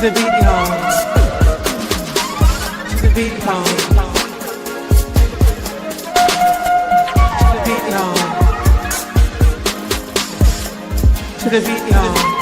the beat, y'all. To the beat, y'all. To the beat, y'all. To the beat, y'all.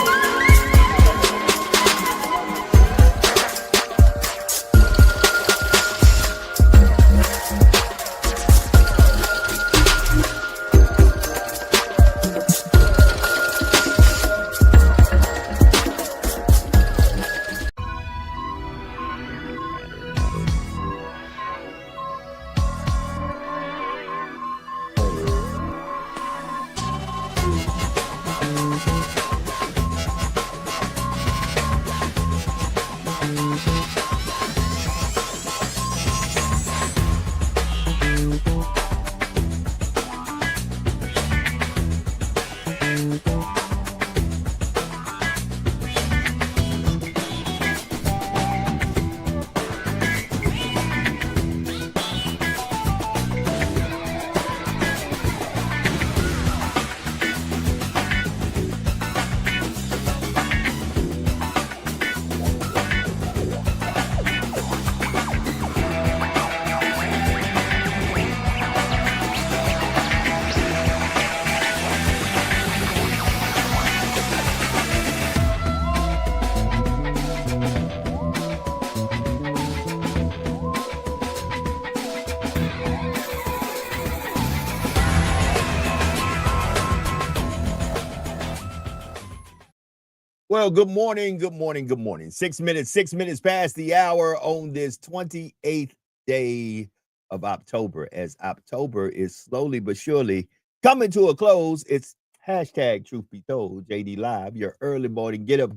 Well, good morning, good morning, good morning. 6 minutes past the hour on this 28th day of October, as October is slowly but surely coming to a close. It's hashtag Truth Be Told, JD Live, your early morning get up,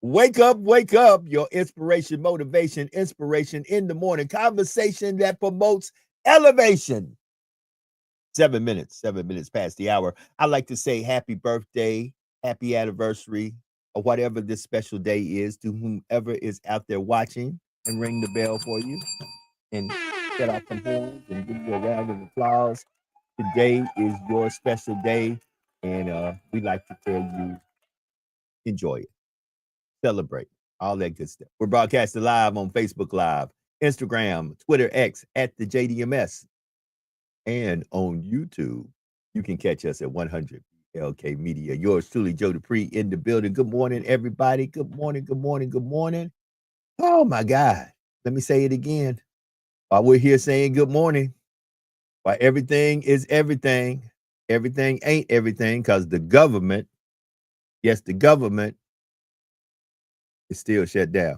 wake up, your inspiration, motivation, inspiration in the morning, conversation that promotes elevation. 7 minutes past the hour. I'd like to say happy birthday, happy anniversary, or whatever this special day is to whomever is out there watching, and ring the bell for you and set off some horns and give you a round of applause. Today is your special day, and we like to tell you enjoy it, celebrate, all that good stuff. We're broadcasting live on Facebook Live, Instagram, Twitter, X at the JDMS, and on YouTube. You can catch us at 100 LK Media. Yours truly, Joe Dupree, in the building. Good morning, everybody. Good morning, good morning, good morning. Oh, my God. Let me say it again. While we're here saying good morning, while everything is everything, everything ain't everything, because the government, yes, the government is still shut down.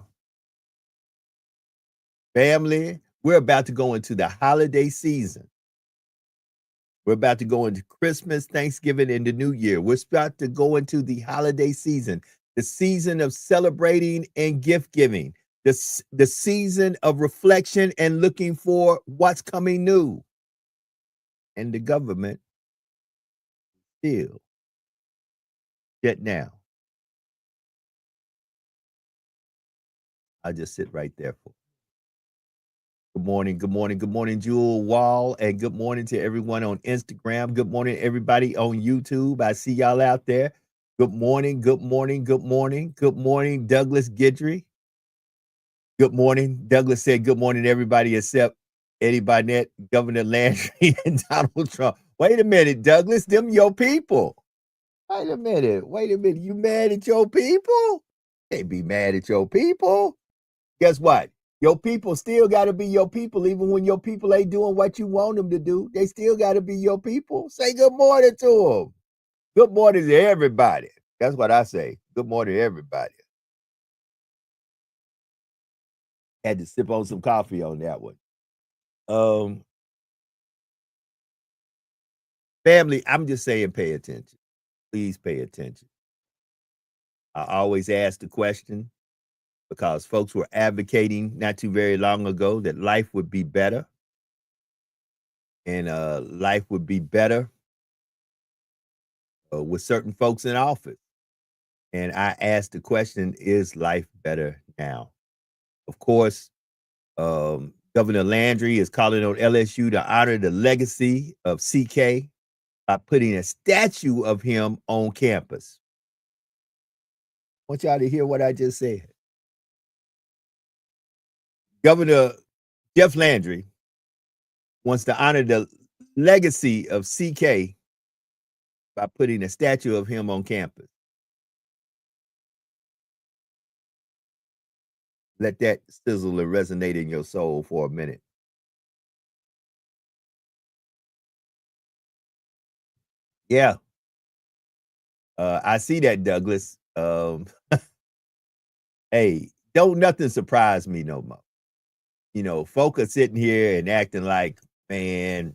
Family, we're about to go into the holiday season. We're about to go into Christmas, Thanksgiving, and the New Year. We're about to go into the holiday season, the season of celebrating and gift giving, the season of reflection and looking for what's coming new. And the government still shut down. I'll just sit right there for. Good morning, good morning, good morning, Jewel Wall, and good morning to everyone on Instagram. Good morning, everybody on YouTube. I see y'all out there. Good morning, good morning, good morning, good morning, Douglas Guidry. Good morning. Douglas said good morning, everybody except Eddie Barnett, Governor Landry, and Donald Trump. Wait a minute, Douglas, them your people. Wait a minute. You mad at your people? Can't be mad at your people. Guess what? Your people still got to be your people, even when your people ain't doing what you want them to do. They still got to be your people. Say good morning to them. Good morning to everybody. That's what I say. Good morning to everybody. Had to sip on some coffee on that one. Family, I'm just saying pay attention. Please pay attention. I always ask the question because folks were advocating not too very long ago that life would be better, and life would be better with certain folks in office. And I asked the question, is life better now? Of course, Governor Landry is calling on LSU to honor the legacy of CK by putting a statue of him on campus. I want y'all to hear what I just said. Governor Jeff Landry wants to honor the legacy of CK by putting a statue of him on campus. Let that sizzle and resonate in your soul for a minute. Yeah. I see that, Douglas. Hey, don't nothing surprise me no more. You know, folk are sitting here and acting like, man,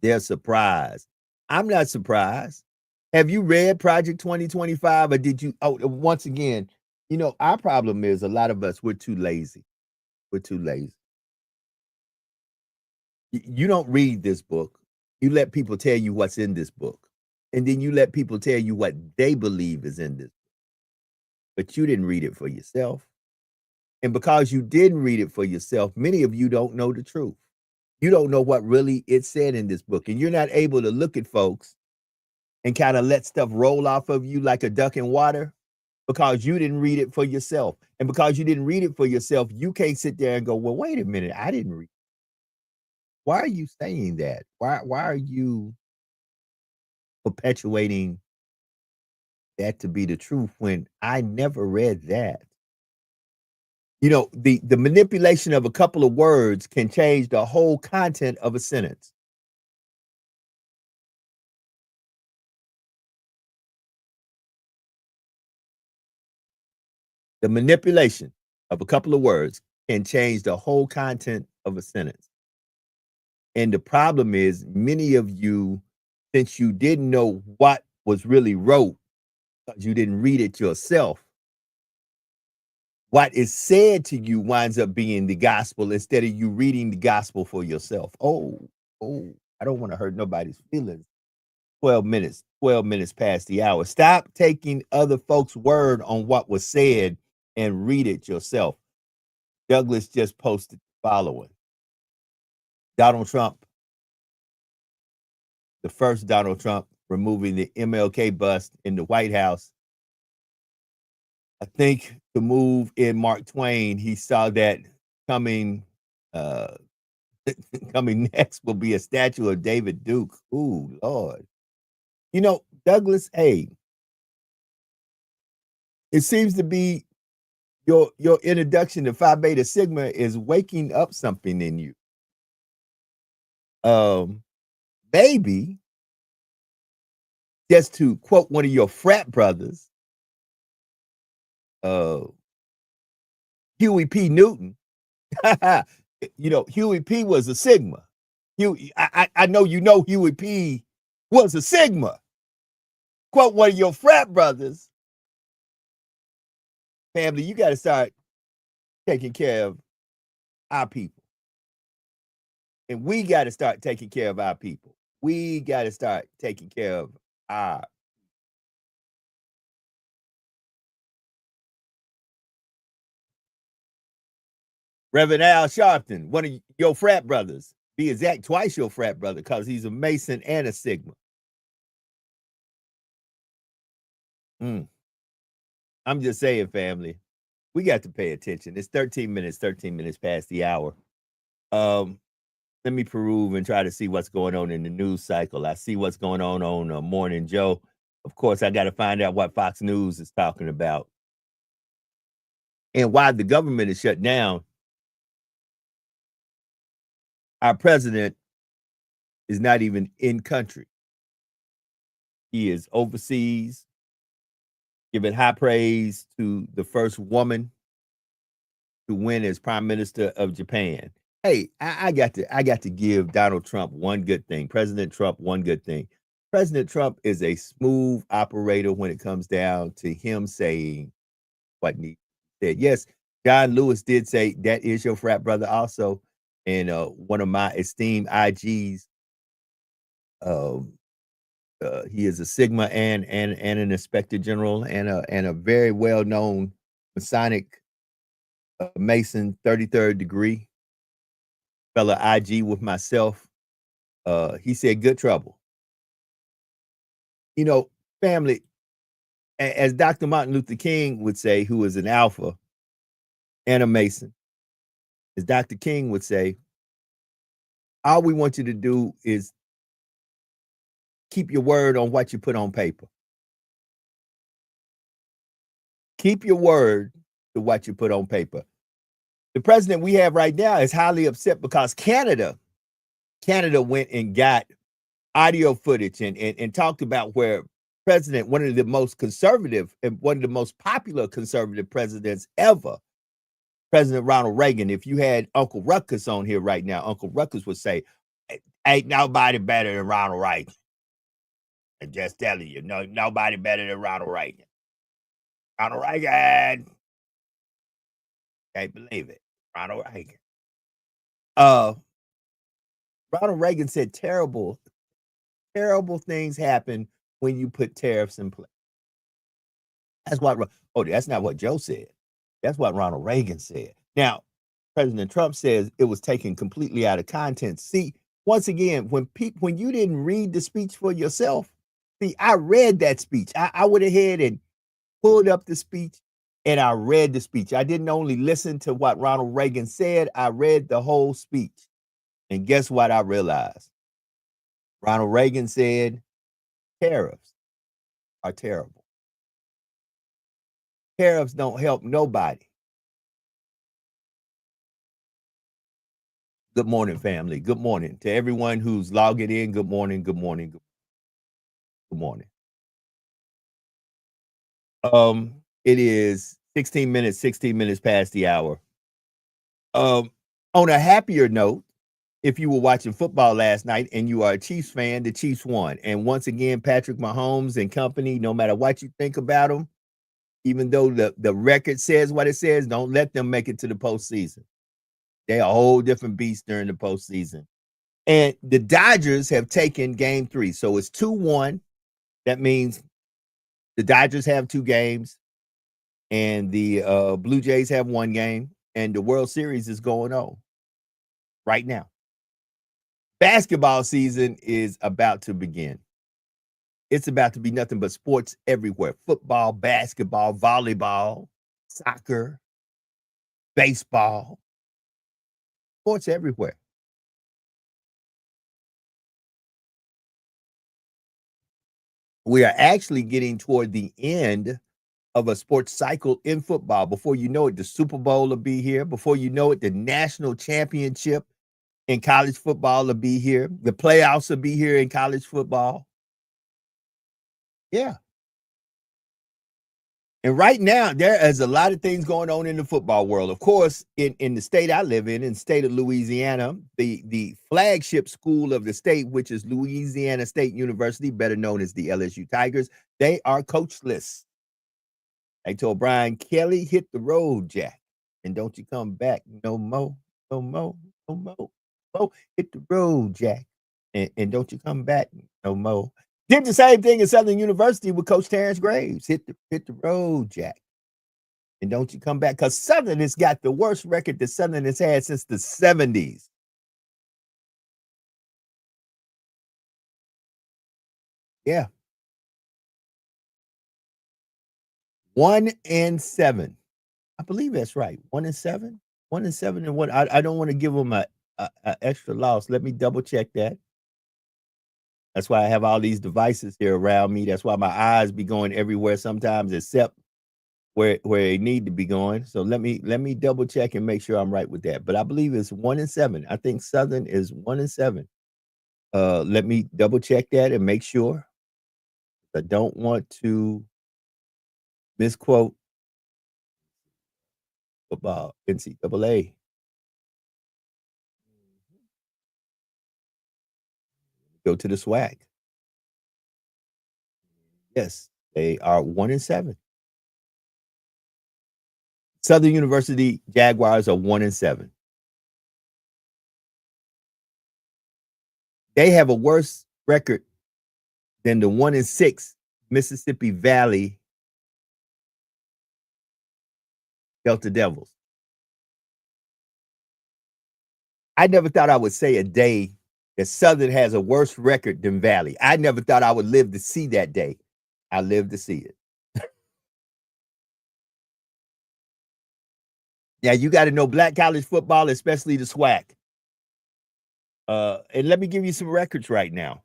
they're surprised. I'm not surprised. Have you read Project 2025 or did you? Oh, once again, you know, our problem is a lot of us, we're too lazy. We're too lazy. You don't read this book. You let people tell you what's in this book. And then you let people tell you what they believe is in this. But you didn't read it for yourself. And because you didn't read it for yourself, many of you don't know the truth. You don't know what really it said in this book. And you're not able to look at folks and kind of let stuff roll off of you like a duck in water because you didn't read it for yourself. And because you didn't read it for yourself, you can't sit there and go, well, wait a minute, I didn't read. Why are you saying that? Why are you perpetuating that to be the truth when I never read that? You know, the manipulation of a couple of words can change the whole content of a sentence. The manipulation of a couple of words can change the whole content of a sentence. And the problem is, many of you, since you didn't know what was really wrote, because you didn't read it yourself, what is said to you winds up being the gospel instead of you reading the gospel for yourself. Oh, I don't want to hurt nobody's feelings. 12 minutes past the hour. Stop taking other folks' word on what was said and read it yourself. Douglas just posted the following. Donald Trump, the first Donald Trump, removing the MLK bust in the White House. I think the move in Mark Twain, he saw that coming coming next will be a statue of David Duke. Ooh, Lord. You know, Douglas, hey, it seems to be your introduction to Phi Beta Sigma is waking up something in you. Maybe, just to quote one of your frat brothers, Huey P. Newton. You know, Huey P. was a Sigma. I know you know Huey P. was a Sigma. Quote one of your frat brothers. Family, you got to start taking care of our people. And we got to start taking care of our people. We got to start taking care of our. Reverend Al Sharpton, one of your frat brothers, be exact, twice your frat brother, because he's a Mason and a Sigma. I'm just saying, family, we got to pay attention. It's 13 minutes past the hour. Let me peruse and try to see what's going on in the news cycle. I see what's going on Morning Joe. Of course, I got to find out what Fox News is talking about and why the government is shut down. Our president is not even in country. He is overseas, giving high praise to the first woman to win as prime minister of Japan. Hey, I got to give Donald Trump one good thing. President Trump one good thing. President Trump is a smooth operator when it comes down to him saying what needs said. Yes, John Lewis did say that is your frat brother also, and one of my esteemed IGs. He is a Sigma and an inspector general and a very well known Masonic Mason 33rd degree fellow IG with myself. He said good trouble. You know, family, as Dr. Martin Luther King would say, who is an Alpha and a Mason, as Dr. King would say, all we want you to do is keep your word on what you put on paper. Keep your word to what you put on paper. The president we have right now is highly upset because Canada went and got audio footage and talked about where president, one of the most conservative and one of the most popular conservative presidents ever, President Ronald Reagan. If you had Uncle Ruckus on here right now, Uncle Ruckus would say, ain't nobody better than Ronald Reagan. I'm just telling you, nobody better than Ronald Reagan. Ronald Reagan. Can't believe it. Ronald Reagan. Ronald Reagan said terrible things happen when you put tariffs in place. That's what, that's not what Joe said. That's what Ronald Reagan said. Now, President Trump says it was taken completely out of context. See, once again, when you didn't read the speech for yourself, see, I read that speech. I went ahead and pulled up the speech and I read the speech. I didn't only listen to what Ronald Reagan said, I read the whole speech. And guess what I realized? Ronald Reagan said tariffs are terrible. Tariffs don't help nobody. Good morning, family. Good morning to everyone who's logging in. Good morning. Good morning. Good morning. It is 16 minutes past the hour. On a happier note, if you were watching football last night and you are a Chiefs fan, the Chiefs won. And once again, Patrick Mahomes and company, no matter what you think about them, even though the record says what it says, don't let them make it to the postseason. They're a whole different beast during the postseason. And the Dodgers have taken game 3. So it's 2-1. That means the Dodgers have 2 games and the Blue Jays have 1 game, and the World Series is going on right now. Basketball season is about to begin. It's about to be nothing but sports everywhere. Football, basketball, volleyball, soccer, baseball. Sports everywhere. We are actually getting toward the end of a sports cycle in football. Before you know it, the Super Bowl will be here. Before you know it, the national championship in college football will be here. The playoffs will be here in college football. Yeah. And right now, there is a lot of things going on in the football world. Of course, in the state I live in the state of Louisiana, the flagship school of the state, which is Louisiana State University, better known as the LSU Tigers, they are coachless. I told Brian Kelly, hit the road, Jack, and don't you come back no more, no more, no more. Oh, hit the road, Jack, and don't you come back no more. Did the same thing at Southern University with Coach Terrence Graves. Hit the road, Jack. And don't you come back, because Southern has got the worst record that Southern has had since the 70s. Yeah. 1-7. I believe that's right. 1-7. 1-7 and what? I don't want to give them a extra loss. Let me double check that. That's why I have all these devices here around me. That's why my eyes be going everywhere sometimes, except where they need to be going. So let me double check and make sure I'm right with that. But I believe it's 1-7. I think Southern is 1-7. Let me double check that and make sure. I don't want to misquote football, NCAA. Go to the SWAC. Yes, they are 1-7. Southern University Jaguars are 1-7. They have a worse record than the 1-6 Mississippi Valley Delta Devils. I never thought I would say a day that Southern has a worse record than Valley. I never thought I would live to see that day. I lived to see it. Yeah, you got to know black college football, especially the SWAC. And let me give you some records right now.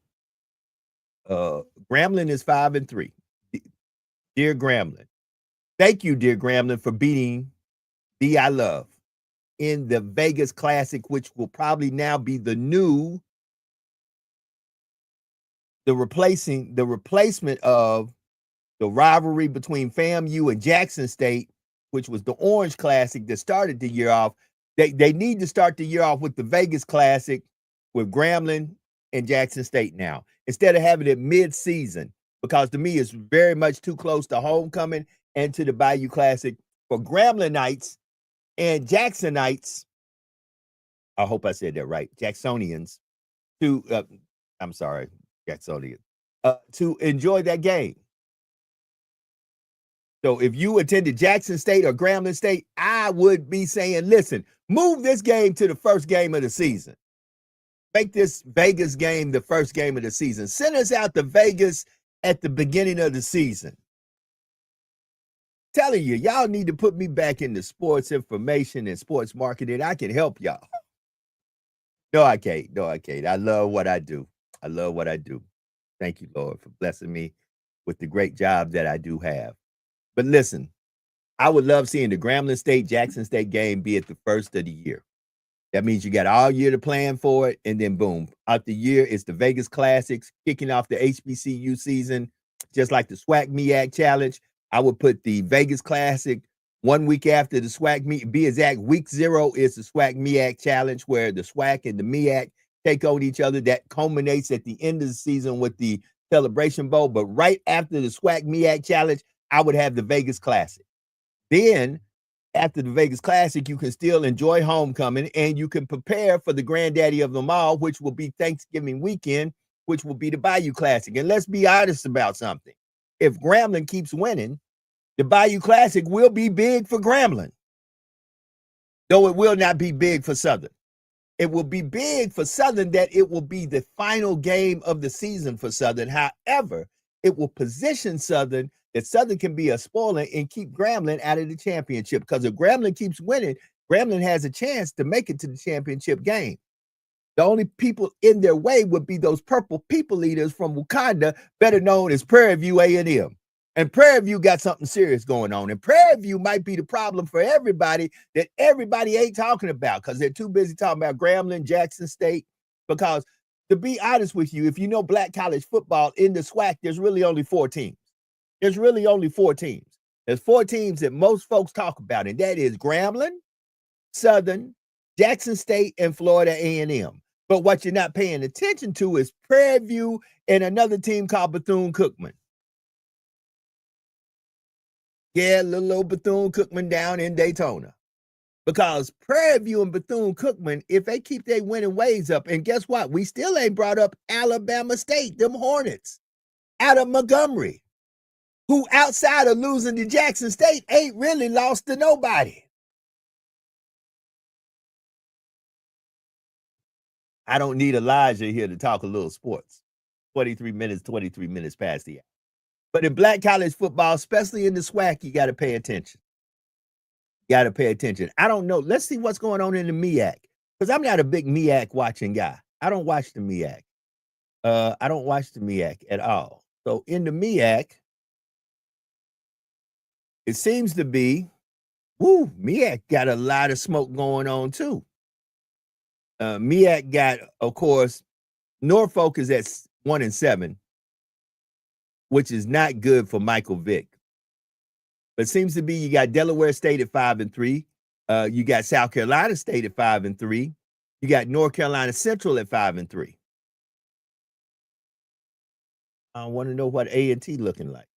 Grambling is 5-3. Dear Grambling, thank you, dear Grambling, for beating the I Love in the Vegas Classic, which will probably now be the replacement of the rivalry between FAMU and Jackson State, which was the Orange Classic that started the year off. They need to start the year off with the Vegas Classic with Grambling and Jackson State now, instead of having it mid-season, because to me it's very much too close to homecoming and to the Bayou Classic for Gramblingites and Jacksonites. I hope I said that right. Jacksonians to I'm sorry, Jacksonians, to enjoy that game. So if you attended Jackson State or Grambling State, I would be saying, listen, move this game to the first game of the season. Make this Vegas game the first game of the season. Send us out to Vegas at the beginning of the season. Telling you, y'all need to put me back into sports information and sports marketing. I can help y'all. No, I can't. No, I can't. I love what I do. I love what I do. Thank you, Lord, for blessing me with the great job that I do have. But listen, I would love seeing the Grambling State, Jackson State game be at the first of the year. That means you got all year to plan for it, and then boom, out the year is the Vegas Classics, kicking off the HBCU season, just like the SWAC MEAC Challenge. I would put the Vegas Classic 1 week after the SWAC MEAC. Be exact, week 0 is the SWAC MEAC Challenge, where the SWAC and the MEAC take on each other. That culminates at the end of the season with the Celebration Bowl. But right after the SWAC MEAC Challenge, I would have the Vegas Classic. Then, after the Vegas Classic, you can still enjoy homecoming, and you can prepare for the granddaddy of them all, which will be Thanksgiving weekend, which will be the Bayou Classic. And let's be honest about something. If Grambling keeps winning, the Bayou Classic will be big for Grambling, though it will not be big for Southern. It will be big for Southern that it will be the final game of the season for Southern. However, it will position Southern that Southern can be a spoiler and keep Grambling out of the championship. Because if Grambling keeps winning, Grambling has a chance to make it to the championship game. The only people in their way would be those purple people eaters from Wakanda, better known as Prairie View A&M. And Prairie View got something serious going on. And Prairie View might be the problem for everybody that everybody ain't talking about, because they're too busy talking about Grambling, Jackson State. Because to be honest with you, if you know black college football in the SWAC, there's really only 4 teams. There's really only 4 teams. There's 4 teams that most folks talk about, and that is Grambling, Southern, Jackson State, and Florida A&M. But what you're not paying attention to is Prairie View and another team called Bethune-Cookman. Yeah, little old Bethune-Cookman down in Daytona. Because Prairie View and Bethune-Cookman, if they keep their winning ways up, and guess what? We still ain't brought up Alabama State, them Hornets, out of Montgomery, who outside of losing to Jackson State ain't really lost to nobody. I don't need Elijah here to talk a little sports. 23 minutes past the hour. But in black college football, especially in the SWAC, you got to pay attention. Got to pay attention. I don't know. Let's see what's going on in the MEAC, because I'm not a big MEAC watching guy. I don't watch the MEAC. I don't watch the MEAC at all. So in the MEAC, it seems to be, MEAC got a lot of smoke going on too. MEAC got, of course, Norfolk is at 1-7, which is not good for Michael Vick. But it seems to be you got Delaware State at 5-3. You got South Carolina State at 5-3. You got North Carolina Central at 5-3. I want to know what A&T looking like,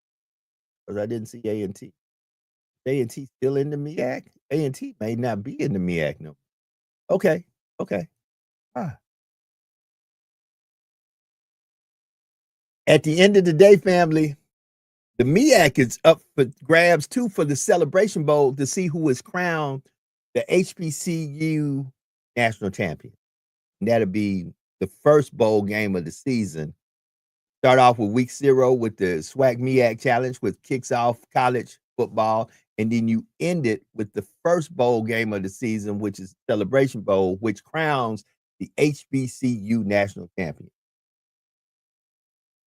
because I didn't see A&T. A&T still in the MEAC? A&T may not be in the MEAC no. Okay. At the end of the day, family, the MEAC is up for grabs too for the Celebration Bowl to see who is crowned the HBCU national champion. And that'll be the first bowl game of the season. Start off with week 0 with the SWAC MEAC Challenge, which kicks off college football, and then you end it with the first bowl game of the season, which is Celebration Bowl, which crowns the HBCU national champion.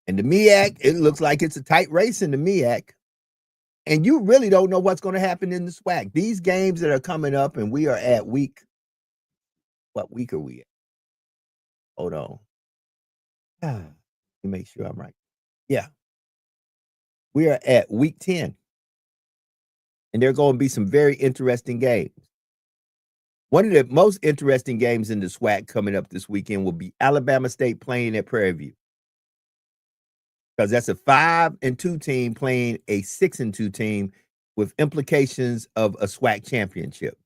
And the MEAC, it looks like it's a tight race in the MEAC. And you really don't know what's going to happen in the SWAC. These games that are coming up, and we are at week, what week are we at? Hold on. Let me make sure I'm right. Yeah. We are at week 10. And there are going to be some very interesting games. One of the most interesting games in the SWAC coming up this weekend will be Alabama State playing at Prairie View. Because that's a 5-2 team playing a 6-2 team with implications of a SWAC championship.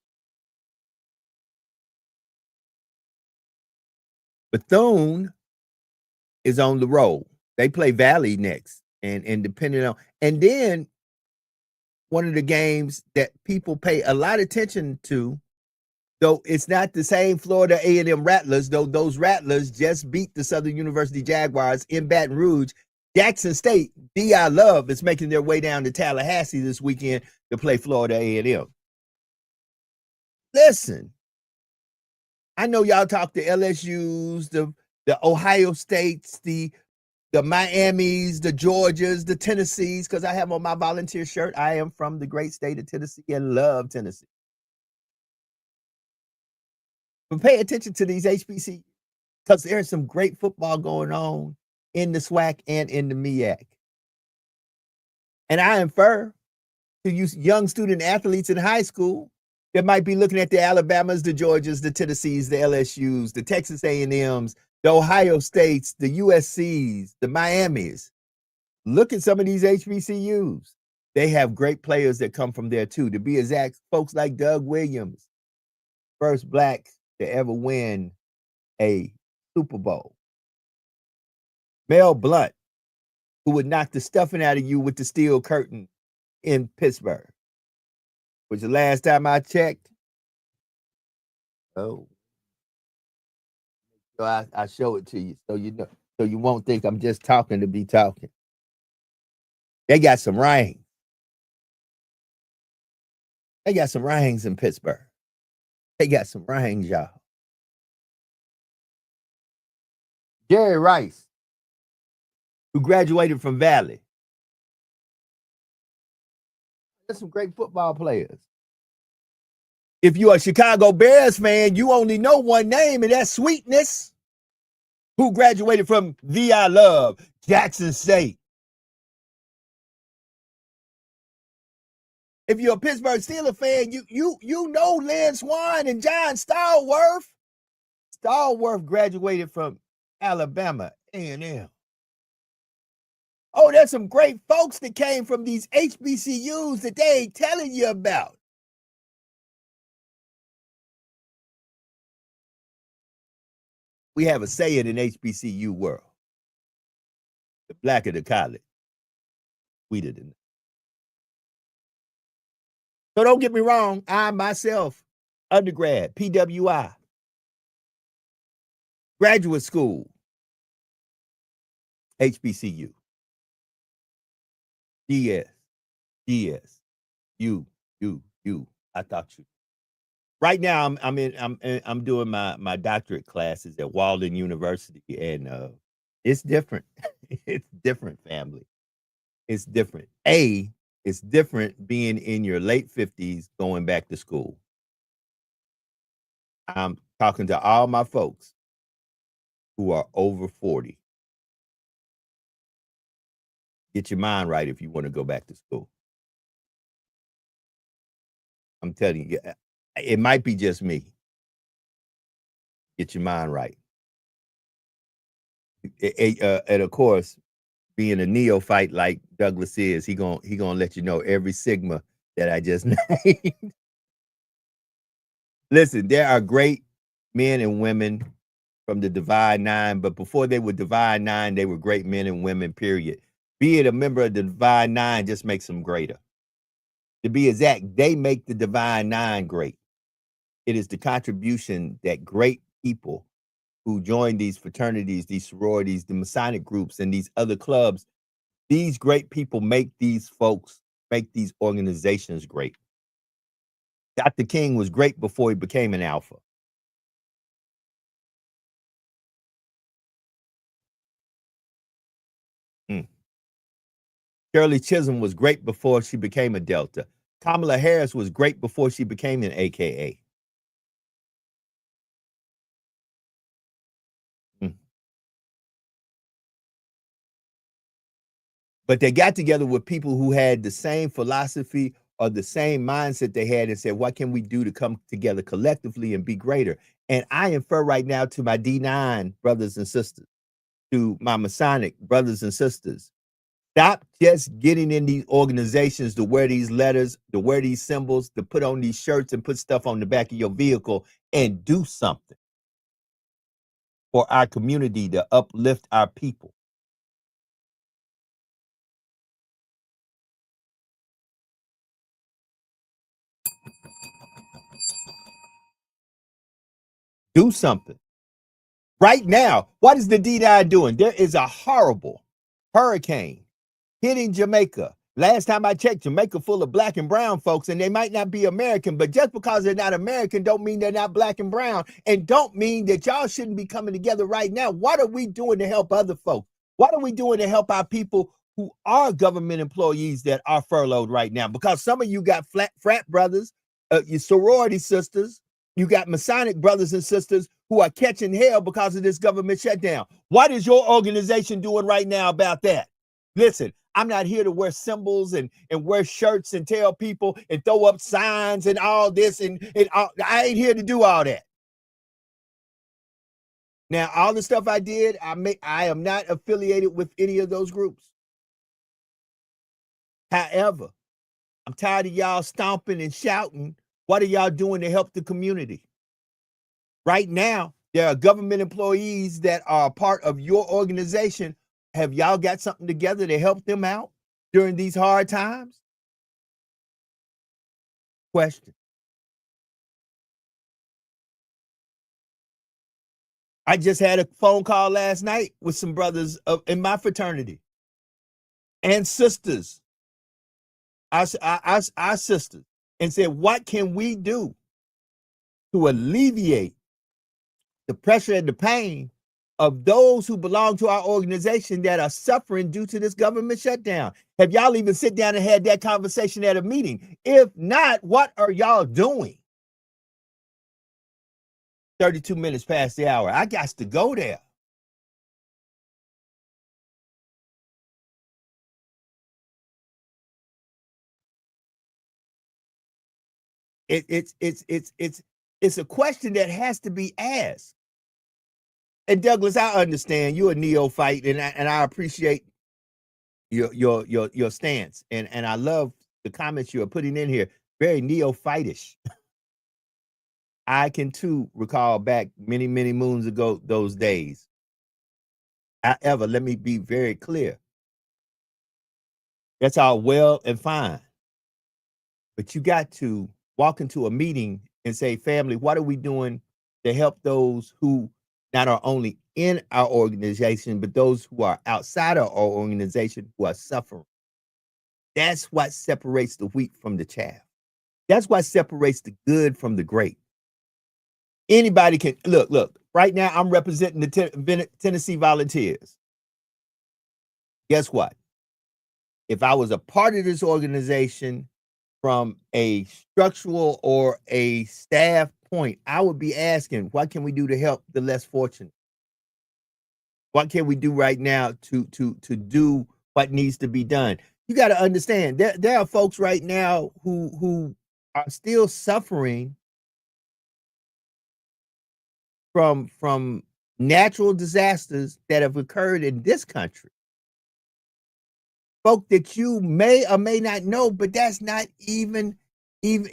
Bethune is on the road. They play Valley next. And depending on, and then one of the games that people pay a lot of attention to, though it's not the same Florida A&M Rattlers, though those Rattlers just beat the Southern University Jaguars in Baton Rouge. Jackson State, D.I. Love, is making their way down to Tallahassee this weekend to play Florida A&M. Listen, I know y'all talk to LSUs, the Ohio States, the Miamis, the Georgias, the Tennessees, because I have on my volunteer shirt, I am from the great state of Tennessee and love Tennessee. But pay attention to these HBC, because there's some great football going on in the SWAC and in the MEAC. And I infer to you young student athletes in high school that might be looking at the Alabamas, the Georgias, the Tennessees, the LSUs, the Texas A&Ms, the Ohio States, the USCs, the Miamis. Look at some of these HBCUs. They have great players that come from there too. To be exact, folks like Doug Williams, first Black to ever win a Super Bowl. Mel Blount, who would knock the stuffing out of you with the steel curtain in Pittsburgh. Which the last time I checked, so I show it to you so you know, so you won't think I'm just talking to be talking. They got some rings. They got some rings in Pittsburgh. They got some rings, y'all. Jerry Rice, who graduated from Valley. There's some great football players. If you're a Chicago Bears fan, you only know one name, and that's Sweetness, who graduated from V.I. Love, Jackson State. If you're a Pittsburgh Steelers fan, you know Lynn Swan and John Stallworth. Stallworth graduated from Alabama A&M. Oh, there's some great folks that came from these HBCUs that they ain't telling you about. We have a saying in HBCU world. The blacker the college, sweeter than that. So don't get me wrong, I myself, undergrad, PWI, graduate school, HBCU, DS, you. I thought you. Right now, I'm doing my doctorate classes at Walden University, and it's different. It's different, family. It's different. It's different being in your late 50s going back to school. I'm talking to all my folks who are over 40. Get your mind right if you want to go back to school. I'm telling you, it might be just me. Get your mind right. And of course, being a neophyte like Douglas is, he gonna let you know every sigma that I just named. Listen, there are great men and women from the Divine Nine, but before they were Divine Nine, they were great men and women, period. Being a member of the Divine Nine just makes them greater. To be exact, they make the Divine Nine great. It is the contribution that great people who join these fraternities, these sororities, the Masonic groups, and these other clubs, these great people make these folks make these organizations great. Dr. King was great before he became an alpha. Mm. Shirley Chisholm was great before she became a Delta. Kamala Harris was great before she became an AKA. Mm. But they got together with people who had the same philosophy or the same mindset they had and said, what can we do to come together collectively and be greater? And I infer right now to my D9 brothers and sisters, to my Masonic brothers and sisters, stop just getting in these organizations to wear these letters, to wear these symbols, to put on these shirts and put stuff on the back of your vehicle, and do something for our community to uplift our people. Do something. Right now, what is the D9 doing? There is a horrible hurricane hitting Jamaica. Last time I checked, Jamaica full of black and brown folks, and they might not be American, but just because they're not American don't mean they're not black and brown, and don't mean that y'all shouldn't be coming together right now. What are we doing to help other folks? What are we doing to help our people who are government employees that are furloughed right now? Because some of you got frat brothers, your sorority sisters, you got Masonic brothers and sisters who are catching hell because of this government shutdown. What is your organization doing right now about that? Listen, I'm not here to wear symbols and wear shirts and tell people and throw up signs and all this and all, I ain't here to do all that. Now, all the stuff I did, I am not affiliated with any of those groups. However, I'm tired of y'all stomping and shouting. What are y'all doing to help the community? Right now, there are government employees that are a part of your organization. Have y'all got something together to help them out during these hard times? Question. I just had a phone call last night with some brothers in my fraternity and sisters, our sisters, and said, what can we do to alleviate the pressure and the pain of those who belong to our organization that are suffering due to this government shutdown? Have y'all even sit down and had that conversation at a meeting? If not, what are y'all doing? 32 minutes past the hour. I got to go there. It's a question that has to be asked. And Douglas, I understand you're a neophyte, and I appreciate your stance, and I love the comments you are putting in here. Very neophytish. I can too recall back many moons ago those days. However, let me be very clear. That's all well and fine, but you got to walk into a meeting and say, family, what are we doing to help those who not are only in our organization, but those who are outside of our organization who are suffering? That's what separates the wheat from the chaff. That's what separates the good from the great. Anybody can look. Right now, I'm representing the Tennessee Volunteers. Guess what? If I was a part of this organization from a structural or a staff point, I would be asking, what can we do to help the less fortunate? What can we do right now to do what needs to be done? You got to understand, there are folks right now who are still suffering from natural disasters that have occurred in this country. Folk that you may or may not know, but that's not even you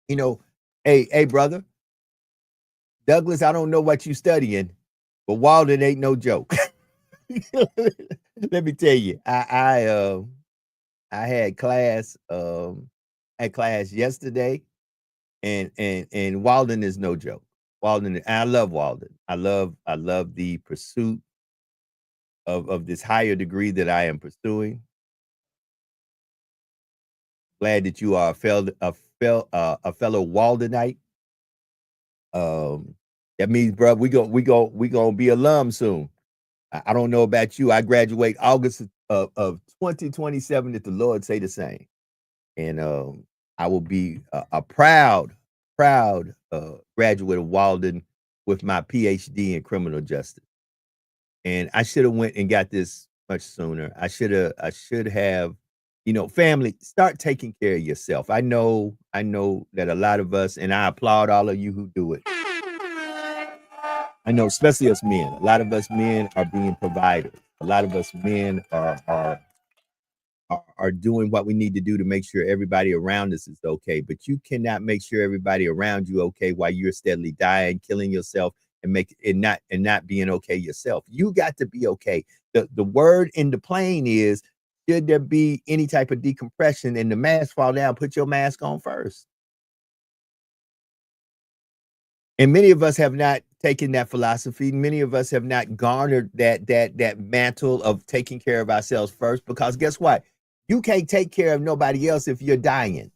know, hey brother, Douglas, I don't know what you studying, but Walden ain't no joke. Let me tell you, I had class yesterday, and Walden is no joke. Walden, I love Walden. I love the pursuit of this higher degree that I am pursuing. Glad that you are a fellow Waldenite. That means, bro, we gonna be alum soon. I don't know about you. I graduate August of 2027 if the Lord say the same. And I will be a proud graduate of Walden with my PhD in criminal justice. And I should have went and got this much sooner. I should have, family, start taking care of yourself. I know that a lot of us, and I applaud all of you who do it. I know, especially us men. A lot of us men are being providers. A lot of us men are doing what we need to do to make sure everybody around us is okay. But you cannot make sure everybody around you okay while you're steadily dying, killing yourself, and not being okay yourself. You got to be okay. The word in the plane is, should there be any type of decompression and the mask fall down, put your mask on first. And many of us have not taken that philosophy. Many of us have not garnered that mantle of taking care of ourselves first, because guess what? You can't take care of nobody else if you're dying.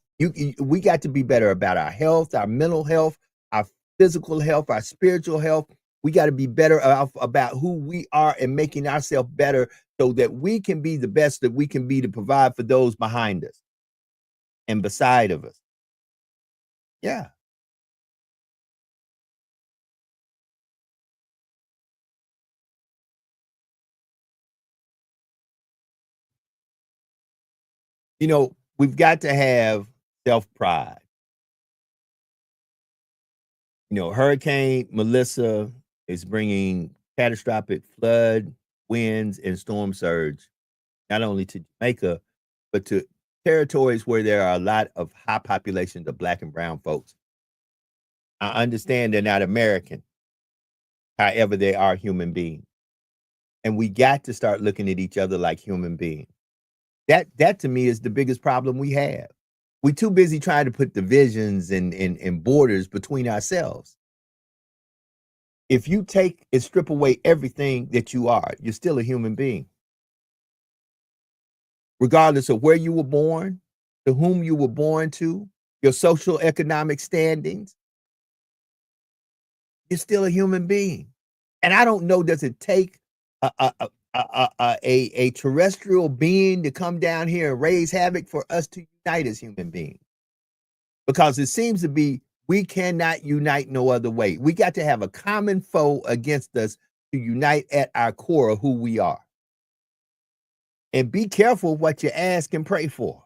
We got to be better about our health, our mental health, our physical health, our spiritual health. We got to be better about who we are and making ourselves better so that we can be the best that we can be to provide for those behind us and beside of us. Yeah. We've got to have self-pride. Hurricane Melissa is bringing catastrophic flood, winds, and storm surge, not only to Jamaica, but to territories where there are a lot of high populations of Black and brown folks. I understand they're not American. However, they are human beings. And we got to start looking at each other like human beings. That to me is the biggest problem we have. We're too busy trying to put divisions and borders between ourselves. If you take and strip away everything that you are, you're still a human being. Regardless of where you were born, to whom you were born to, your social economic standings, you're still a human being. And I don't know, does it take a terrestrial being to come down here and raise havoc for us to unite as human beings? Because it seems to be we cannot unite no other way. We got to have a common foe against us to unite at our core of who we are. And be careful what you ask and pray for.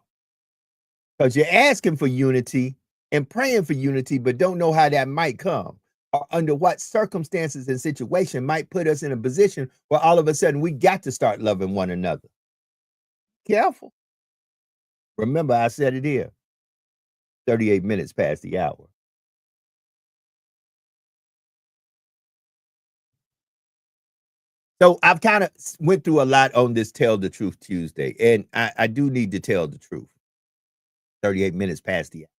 Because you're asking for unity and praying for unity, but don't know how that might come, or under what circumstances and situation might put us in a position where all of a sudden we got to start loving one another. Careful. Remember, I said it here, 38 minutes past the hour. So I've kind of went through a lot on this Tell the Truth Tuesday, and I do need to tell the truth. 38 minutes past the hour.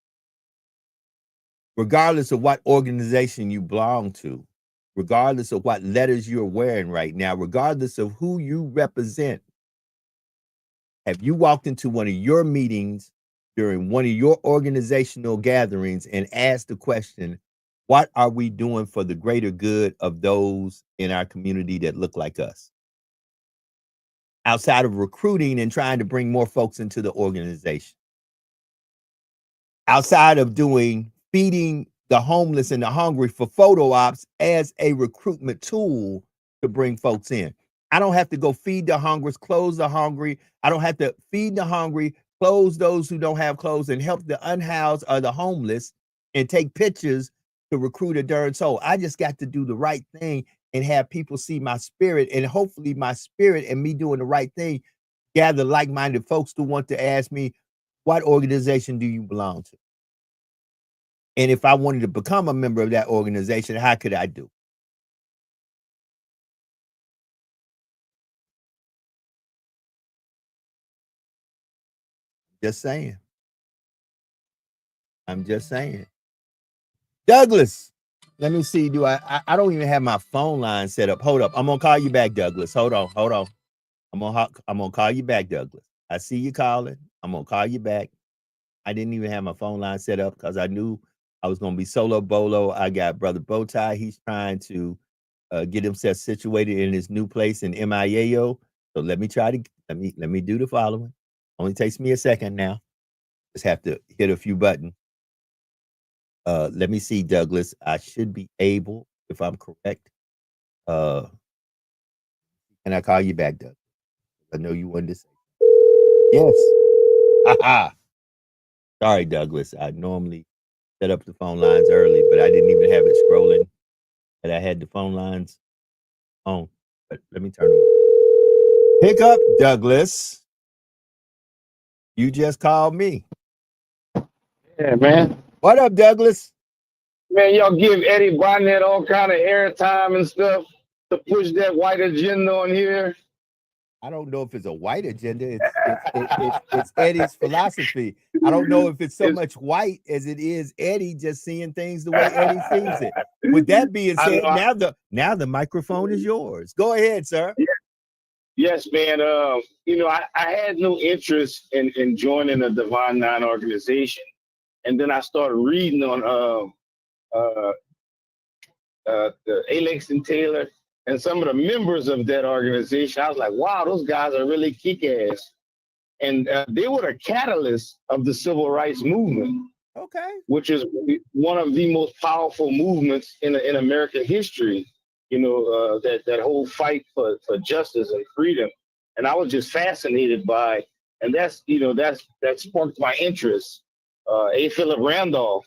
Regardless of what organization you belong to, regardless of what letters you're wearing right now, regardless of who you represent, have you walked into one of your meetings during one of your organizational gatherings and asked the question, what are we doing for the greater good of those in our community that look like us? Outside of recruiting and trying to bring more folks into the organization. Outside of doing feeding the homeless and the hungry for photo ops as a recruitment tool to bring folks in. I don't have to go feed the hungry, clothe the hungry. I don't have to feed the hungry, clothe those who don't have clothes, and help the unhoused or the homeless and take pictures to recruit a darn soul. I just got to do the right thing and have people see my spirit, and hopefully my spirit and me doing the right thing gather like-minded folks to want to ask me, what organization do you belong to? And if I wanted to become a member of that organization, how could I do? Just saying. I'm just saying. Douglas, Let me see. Do I don't even have my phone line set up. Hold up. I'm gonna call you back, Douglas. Hold on. I'm gonna call you back, Douglas. I see you calling. I'm gonna call you back. I didn't even have my phone line set up because I knew I was gonna be solo bolo. I got brother Bowtie. He's trying to get himself situated in his new place in MIAO. So let me do the following. Only takes me a second now. Just have to hit a few buttons. Let me see, Douglas. I should be able, if I'm correct. Can I call you back, Doug? I know you wanted to say yes. Aha. Sorry, Douglas. I normally set up the phone lines early, but I didn't even have it scrolling. And I had the phone lines on. But let me turn them on. Pick up, Douglas. You just called me. Yeah, man. What up, Douglas? Man, y'all give Eddie Barnett all kind of airtime and stuff to push that white agenda on here. I don't know if it's a white agenda. It's Eddie's philosophy. I don't know if it's so much white as it is Eddie just seeing things the way Eddie sees it. With that being said, now the microphone is yours. Go ahead, sir. Yes, man. I had no interest in joining a Divine Nine organization, and then I started reading on Alex and Taylor and some of the members of that organization. I was like, wow, those guys are really kick-ass. And they were the catalyst of the civil rights movement. Okay. Which is one of the most powerful movements in American history. That whole fight for justice and freedom. And I was just fascinated by, and that sparked my interest. A. Philip Randolph,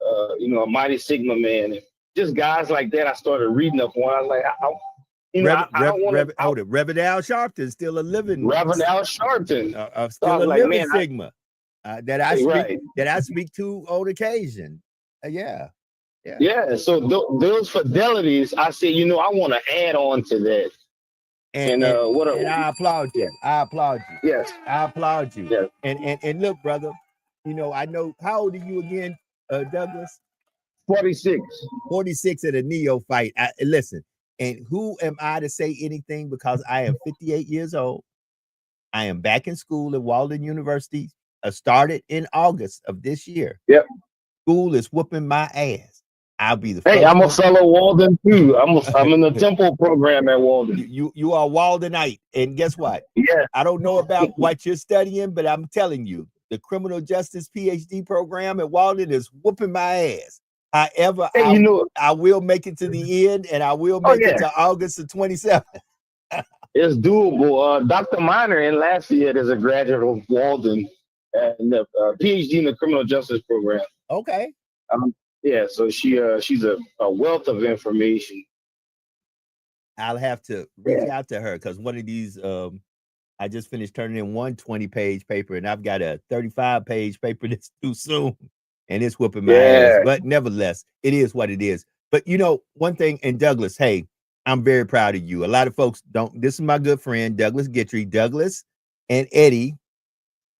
a mighty Sigma man. And just guys like that I started reading up on. I was like, I don't want to. Reverend Al Sharpton, still a living. Reverend Al Sharpton. Still a living Sigma. That I speak to on occasion. Yeah. So those fidelities, I said, I want to add on to that. And I applaud you. I applaud you. Yes. I applaud you. Yes. And look, brother, I know, how old are you again, Douglas? 46. 46 at a neophyte. Listen, and who am I to say anything, because I am 58 years old. I am back in school at Walden University. I started in August of this year. Yep. School is whooping my ass. I'll be the Hey, I'm a fellow Walden too. I'm in the Temple program at Walden. You are Waldenite, and guess what? Yeah. I don't know about what you're studying, but I'm telling you, the criminal justice PhD program at Walden is whooping my ass. However, I will make it to the end, and I will make it to August the 27th. It's doable. Dr. Miner in Lafayette is a graduate of Walden and a PhD in the criminal justice program. Okay. So she's a wealth of information. I'll have to reach out to her, because one of these, I just finished turning in one 20-page paper, and I've got a 35-page paper that's due soon, and it's whooping my ass. But nevertheless, it is what it is. But one thing, and Douglas, hey, I'm very proud of you. A lot of folks don't. This is my good friend, Douglas Guitry. Douglas and Eddie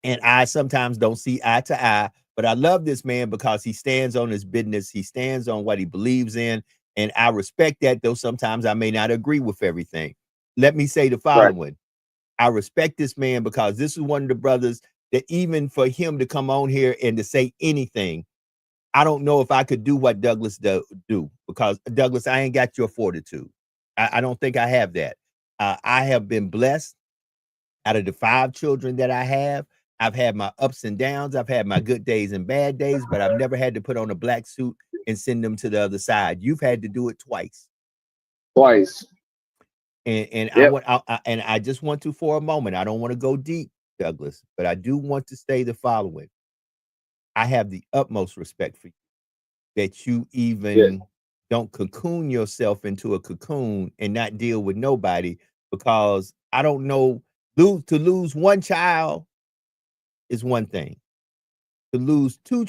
and I sometimes don't see eye to eye, but I love this man because he stands on his business. He stands on what he believes in, and I respect that, though sometimes I may not agree with everything. Let me say the following. Right. I respect this man because this is one of the brothers that, even for him to come on here and to say anything, I don't know if I could do what Douglas do, because Douglas, I ain't got your fortitude. I don't think I have that. I have been blessed. Out of the 5 children that I have, I've had my ups and downs. I've had my good days and bad days, but I've never had to put on a black suit and send them to the other side. You've had to do it twice. And I just want to, for a moment, I don't want to go deep, Douglas, but I do want to say the following. I have the utmost respect for you, that you even don't cocoon yourself into a cocoon and not deal with nobody, because I don't know, to lose one child is one thing. To lose 2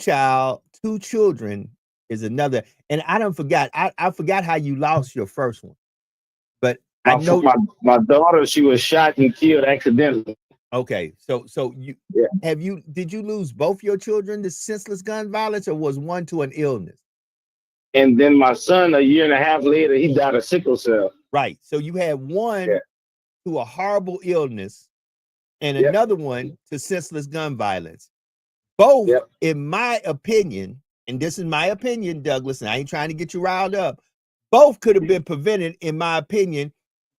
children is another. And I don't forgot. I forgot how you lost your first one. But I know my daughter, she was shot and killed accidentally. Okay, so you did you lose both your children to senseless gun violence, or was one to an illness? And then my son, a year and a half later, he died of sickle cell. Right. So you had one Yeah. to a horrible illness and Yep. another one to senseless gun violence. Both, Yep. in my opinion, and this is my opinion, Douglas, and I ain't trying to get you riled up, both could have been prevented, in my opinion,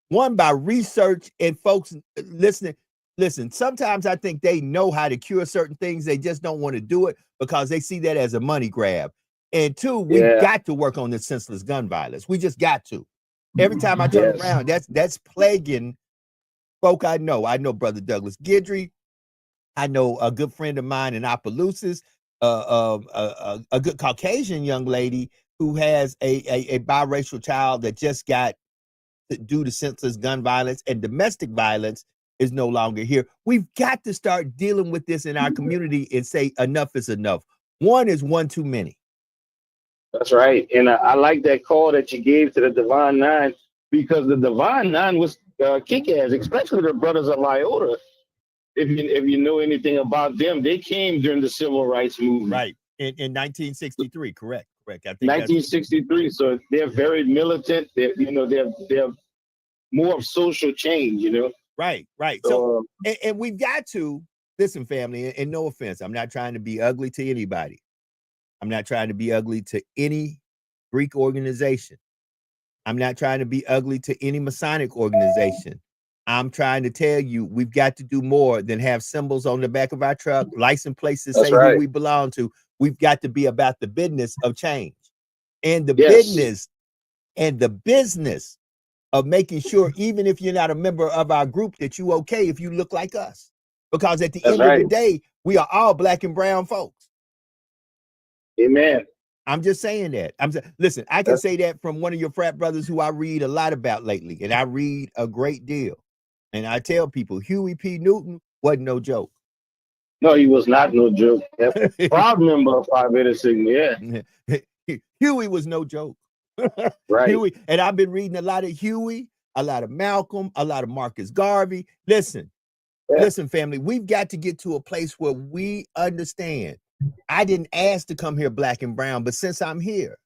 one by research and folks listening. Listen, sometimes I think they know how to cure certain things. They just don't want to do it because they see that as a money grab. And two, we've got to work on this senseless gun violence. We just got to. Every time I turn around, that's plaguing folk I know. I know Brother Douglas Guidry. I know a good friend of mine in Opelousas, a good Caucasian young lady who has a biracial child that just got, due to senseless gun violence and domestic violence, is no longer here. We've got to start dealing with this in our community and say enough is enough. One is one too many. That's right. And I like that call that you gave to the Divine Nine, because the Divine Nine was kick-ass, especially the Brothers of Iota. If you know anything about them, they came during the Civil Rights Movement. Right. In 1963, correct. I think 1963. So they're very militant. They're more of social change, Right. So and we've got to listen, family, and no offense. I'm not trying to be ugly to anybody. I'm not trying to be ugly to any Greek organization. I'm not trying to be ugly to any Masonic organization. I'm trying to tell you, we've got to do more than have symbols on the back of our truck, license plates to say who we belong to. We've got to be about the business of change and the business of making sure, even if you're not a member of our group, that you okay if you look like us. Because at the end of the day, we are all Black and brown folks. Amen. I'm just saying that. Listen, I can say that from one of your frat brothers who I read a lot about lately, and I read a great deal. And I tell people, Huey P. Newton wasn't no joke. No, he was not no joke. Proud member of Phi Beta Sigma, Huey was no joke. Right. Huey, and I've been reading a lot of Huey, a lot of Malcolm, a lot of Marcus Garvey. Listen, family, we've got to get to a place where we understand. I didn't ask to come here Black and brown, but since I'm here,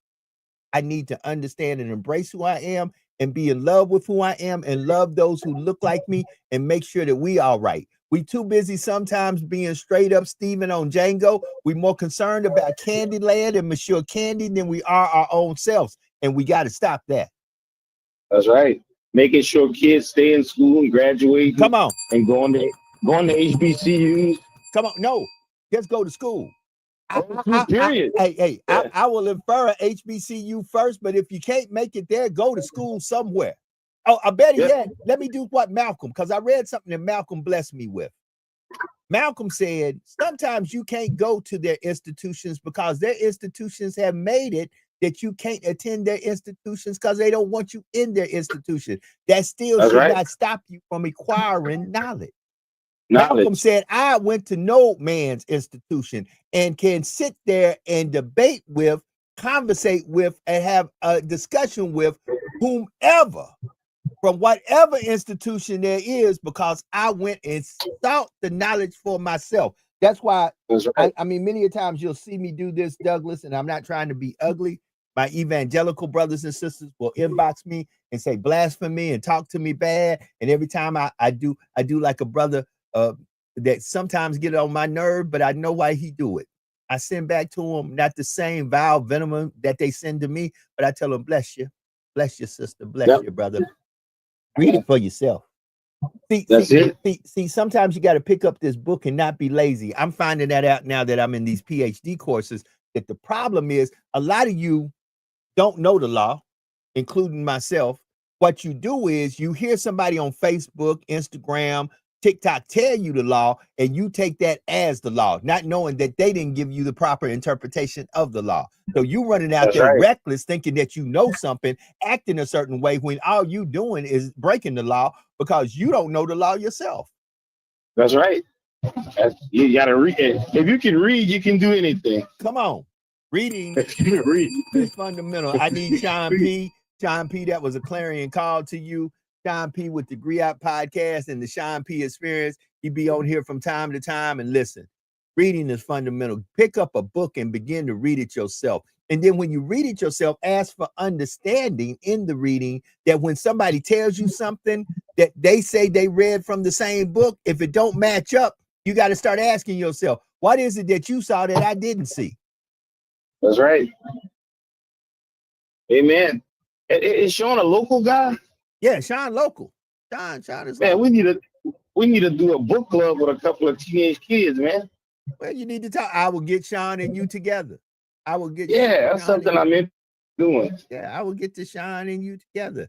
I need to understand and embrace who I am and be in love with who I am and love those who look like me and make sure that we all right. We too busy sometimes being straight up Stephen on Django. We more concerned about Candyland and Monsieur Candy than we are our own selves. And we got to stop that. That's right. Making sure kids stay in school and graduate. Come on. And going to HBCUs. Come on. No, just go to school. Period. I will infer a HBCU first, but if you can't make it there, go to school somewhere. Oh, I bet yet, let me do what Malcolm, because I read something that Malcolm blessed me with. Malcolm said, sometimes you can't go to their institutions because their institutions have made it that you can't attend their institutions because they don't want you in their institution. That still should not stop you from acquiring knowledge. Malcolm said, I went to no man's institution and can sit there and debate with, conversate with, and have a discussion with whomever from whatever institution there is, because I went and sought the knowledge for myself. That's why, I mean, many a times you'll see me do this, Douglas, and I'm not trying to be ugly. My evangelical brothers and sisters will inbox me and say blasphemy and talk to me bad. And every time I do like a brother that sometimes get on my nerve, but I know why he do it. I send back to him not the same vile venom that they send to me, but I tell them, bless you, sister, bless you, brother. Read it for yourself. See, sometimes you got to pick up this book and not be lazy. I'm finding that out now that I'm in these PhD courses, that the problem is a lot of you don't know the law, including myself. What you do is you hear somebody on Facebook, Instagram, TikTok tell you the law, and you take that as the law, not knowing that they didn't give you the proper interpretation of the law. So you running out there reckless, thinking that you know something, acting a certain way when all you doing is breaking the law because you don't know the law yourself. That's right. You got to read it. If you can read, you can do anything. Come on. Reading is fundamental. I need Sean P. Sean P., that was a clarion call to you. Sean P. with the Griot podcast and the Sean P. Experience. He be on here from time to time, and listen, reading is fundamental. Pick up a book and begin to read it yourself. And then when you read it yourself, ask for understanding in the reading, that when somebody tells you something that they say they read from the same book, if it don't match up, you got to start asking yourself, what is it that you saw that I didn't see? That's right. Amen. Is Sean a local guy? Yeah, Sean local. Sean is Man, local. we need to do a book club with a couple of teenage kids, man. Well, you need to talk. I will get Sean and you together. I will get that's Sean something I'm in doing. Yeah, I will get to Sean and you together.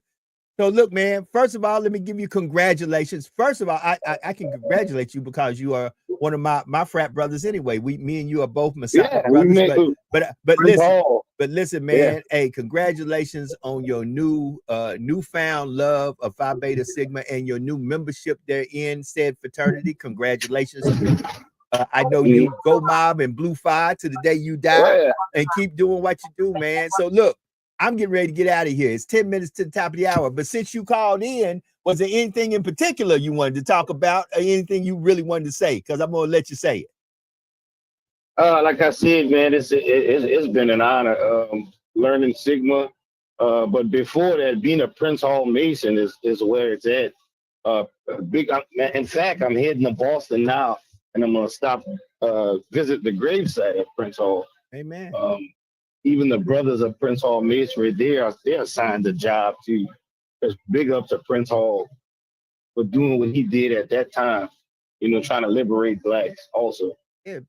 So look, man, first of all, let me give you congratulations. First of all, I can congratulate you because you are one of my frat brothers anyway. Me and you are both Messiah brothers. But listen, man, hey, congratulations on your newfound love of Phi Beta Sigma and your new membership therein said fraternity. Congratulations to you. I know you go mob and blue fire to the day you die and keep doing what you do, man. So look, I'm getting ready to get out of here. It's 10 minutes to the top of the hour. But since you called in, was there anything in particular you wanted to talk about or anything you really wanted to say? Because I'm going to let you say it. Like I said, man, it's been an honor learning Sigma. But before that, being a Prince Hall Mason is where it's at. In fact, I'm heading to Boston now, and I'm going to stop, visit the gravesite of Prince Hall. Amen. Even the brothers of Prince Hall Masonry, they're assigned a job too. Just big up to Prince Hall for doing what he did at that time, trying to liberate blacks also. Yeah,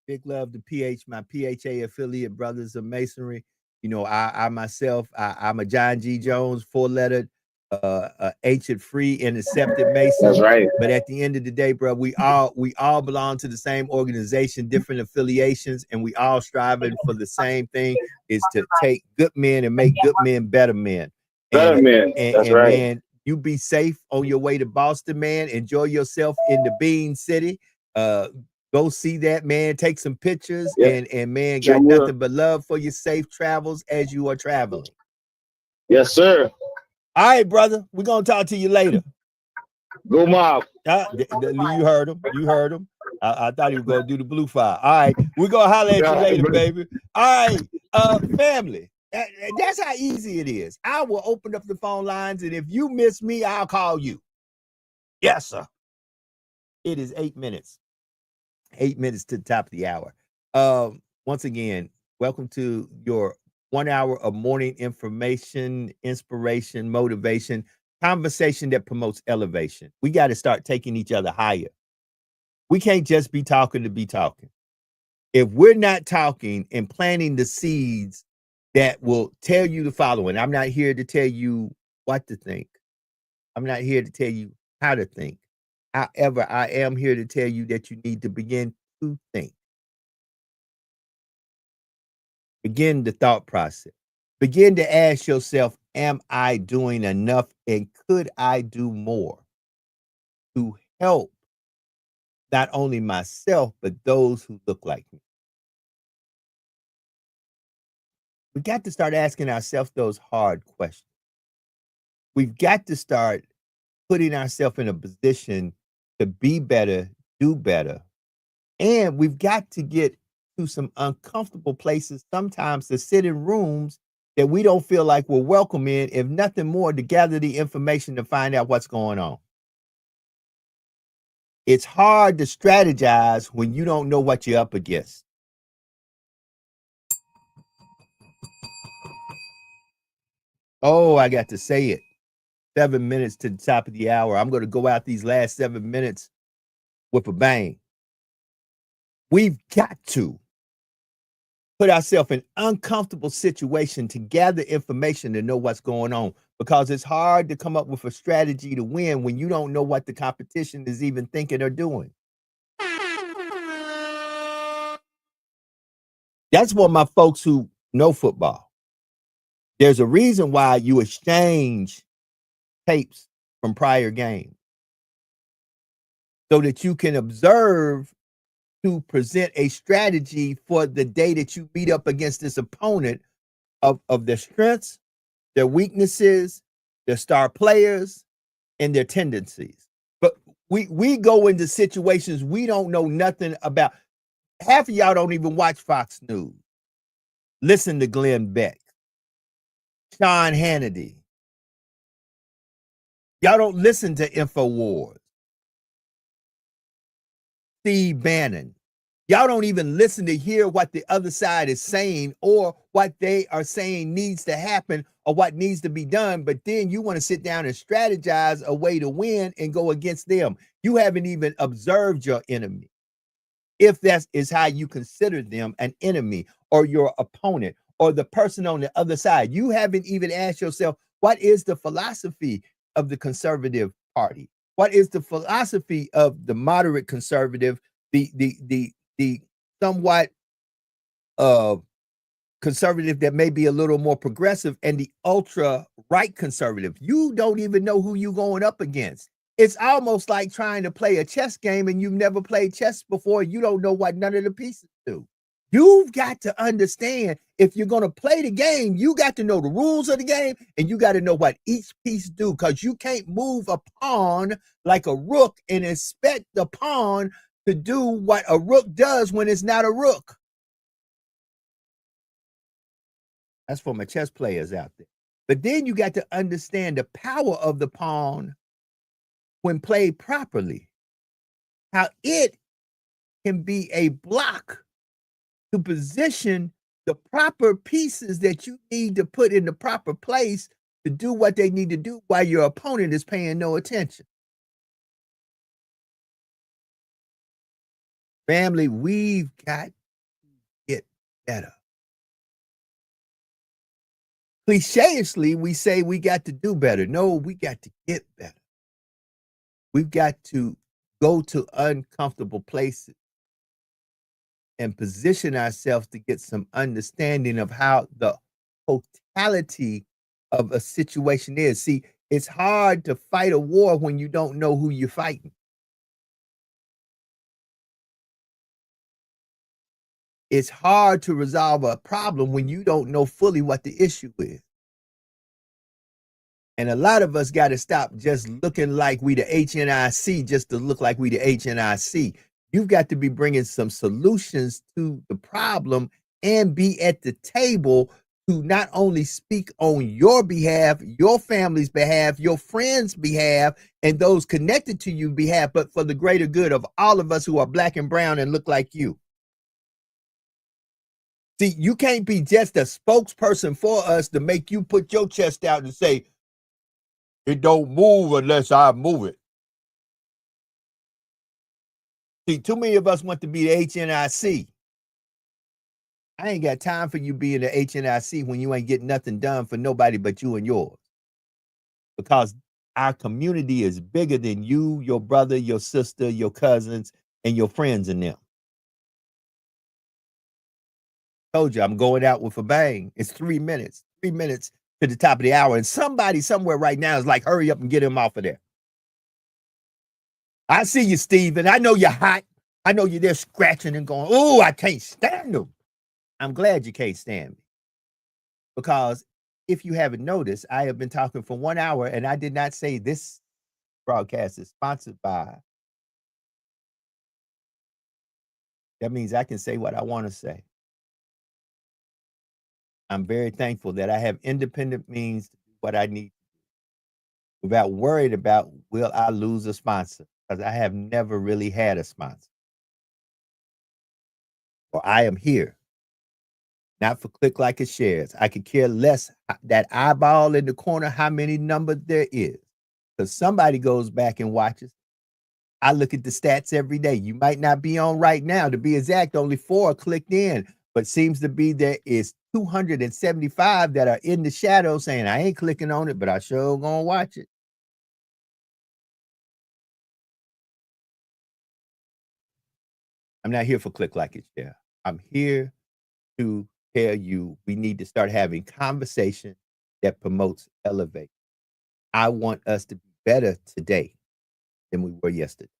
big love to my PHA affiliate brothers of Masonry. I myself, I'm a John G. Jones, 4-lettered, ancient free and accepted Mason. That's right. But at the end of the day, bro, we all belong to the same organization, different affiliations, and we all striving for the same thing, is to take good men and make good men better men. That's right. Man, you be safe on your way to Boston, man. Enjoy yourself in the Bean City. Go see that, man. Take some pictures, and man, got nothing but love for your safe travels as you are traveling. Yes, sir. All right, brother. We're gonna talk to you later. Go mob. You heard him. You heard him. I thought he was gonna do the blue fire. All right, we're gonna holler at you later, baby. All right, family. That's how easy it is. I will open up the phone lines, and if you miss me, I'll call you. Yes, sir. It is 8 minutes. 8 minutes to the top of the hour. Once again, welcome to your 1 hour of morning information, inspiration, motivation, conversation that promotes elevation. We got to start taking each other higher. We can't just be talking to be talking. If we're not talking and planting the seeds that will tell you the following, I'm not here to tell you what to think. I'm not here to tell you how to think. However, I am here to tell you that you need to begin to think. Begin the thought process. Begin to ask yourself, am I doing enough and could I do more to help not only myself, but those who look like me? We got to start asking ourselves those hard questions. We've got to start putting ourselves in a position to be better, do better. And we've got to get to some uncomfortable places sometimes to sit in rooms that we don't feel like we're welcome in, if nothing more, to gather the information to find out what's going on. It's hard to strategize when you don't know what you're up against. Oh, I got to say it. 7 minutes to the top of the hour. I'm going to go out these last 7 minutes with a bang. We've got to put ourselves in uncomfortable situation to gather information to know what's going on, because it's hard to come up with a strategy to win when you don't know what the competition is even thinking or doing. That's what my folks who know football. There's a reason why you exchange tapes from prior games so that you can observe to present a strategy for the day that you meet up against this opponent of their strengths, their weaknesses, their star players, and their tendencies. But we go into situations we don't know nothing about. Half of y'all don't even watch Fox News. listen to Glenn Beck, Sean Hannity. Y'all don't listen to InfoWars, Steve Bannon. Y'all don't even listen to hear what the other side is saying or what they are saying needs to happen or what needs to be done. But then you want to sit down and strategize a way to win and go against them. You haven't even observed your enemy. If that is how you consider them an enemy or your opponent or the person on the other side, you haven't even asked yourself, what is the philosophy of the conservative party? What is the philosophy of the moderate conservative, the somewhat conservative that may be a little more progressive, and the ultra right conservative? You don't even know who you're going up against. It's almost like trying to play a chess game and you've never played chess before. You don't know what none of the pieces do. You've got to understand, if you're going to play the game, you got to know the rules of the game and you got to know what each piece do, because you can't move a pawn like a rook and expect the pawn to do what a rook does when it's not a rook. That's for my chess players out there. But then you got to understand the power of the pawn when played properly, how it can be a block to position the proper pieces that you need to put in the proper place to do what they need to do while your opponent is paying no attention. Family, we've got to get better. Cliché-ishly, we say we got to do better. No, we got to get better. We've got to go to uncomfortable places and position ourselves to get some understanding of how the totality of a situation is. See, it's hard to fight a war when you don't know who you're fighting. It's hard to resolve a problem when you don't know fully what the issue is. And a lot of us got to stop just looking like we the HNIC just to look like we the HNIC. You've got to be bringing some solutions to the problem and be at the table to not only speak on your behalf, your family's behalf, your friends' behalf, and those connected to you behalf, but for the greater good of all of us who are black and brown and look like you. See, you can't be just a spokesperson for us to make you put your chest out and say, it don't move unless I move it. See, too many of us want to be the HNIC. I ain't got time for you being the HNIC when you ain't getting nothing done for nobody but you and yours. Because our community is bigger than you, your brother, your sister, your cousins, and your friends and them. Told you I'm going out with a bang. It's 3 minutes. 3 minutes to the top of the hour. And somebody somewhere right now is like, hurry up and get him off of there. I see you, Steven. I know you're hot. I know you're there scratching and going, oh, I can't stand them. I'm glad you can't stand me. Because if you haven't noticed, I have been talking for 1 hour and I did not say this broadcast is sponsored by. That means I can say what I want to say. I'm very thankful that I have independent means to do what I need without worried about, will I lose a sponsor? Because I have never really had a sponsor. Or I am here, not for click, like, and shares. I could care less that eyeball in the corner, how many numbers there is. Because somebody goes back and watches. I look at the stats every day. You might not be on right now. To be exact, only 4 clicked in, but seems to be there is 275 that are in the shadow saying, I ain't clicking on it, but I sure gonna watch it. I'm not here for click, like, and share. I'm here to tell you we need to start having conversation that promotes elevate. I want us to be better today than we were yesterday.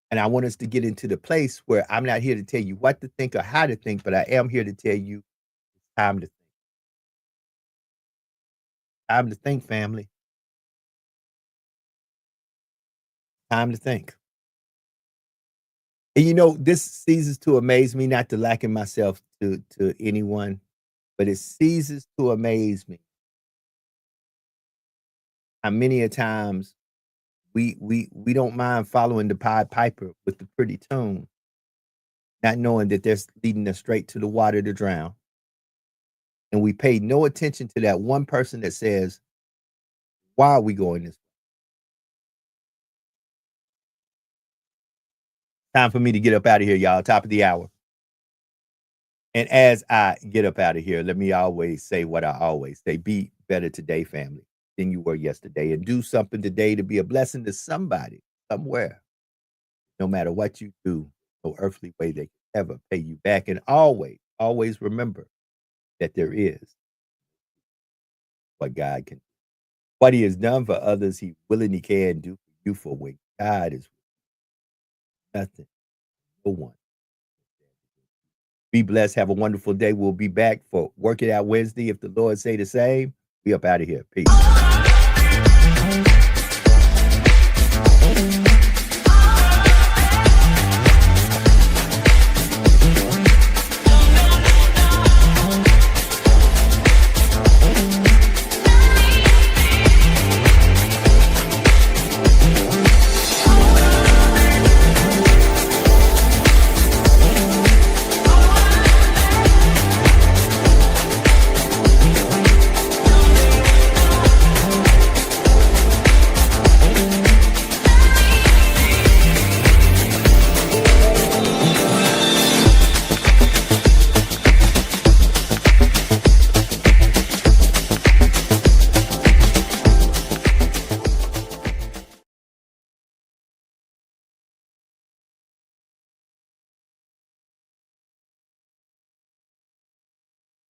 And I want us to get into the place where I'm not here to tell you what to think or how to think, but I am here to tell you it's time to think. Time to think, family. Time to think. And you know, this ceases to amaze me, not to liken myself to anyone, but it ceases to amaze me how many a times we don't mind following the Pied Piper with the pretty tune, not knowing that they're leading us straight to the water to drown. And we pay no attention to that one person that says, why are we going this way? Time for me to get up out of here, y'all. Top of the hour. And as I get up out of here, let me always say what I always say: be better today, family, than you were yesterday, and do something today to be a blessing to somebody somewhere. No matter what you do, no earthly way they can ever pay you back. And always, always remember that there is what God can. What he has done for others, he willingly can do for you. For when God is nothing, no one. Be blessed. Have a wonderful day. We'll be back for Work It Out Wednesday. If the Lord say the same, we up out of here. Peace.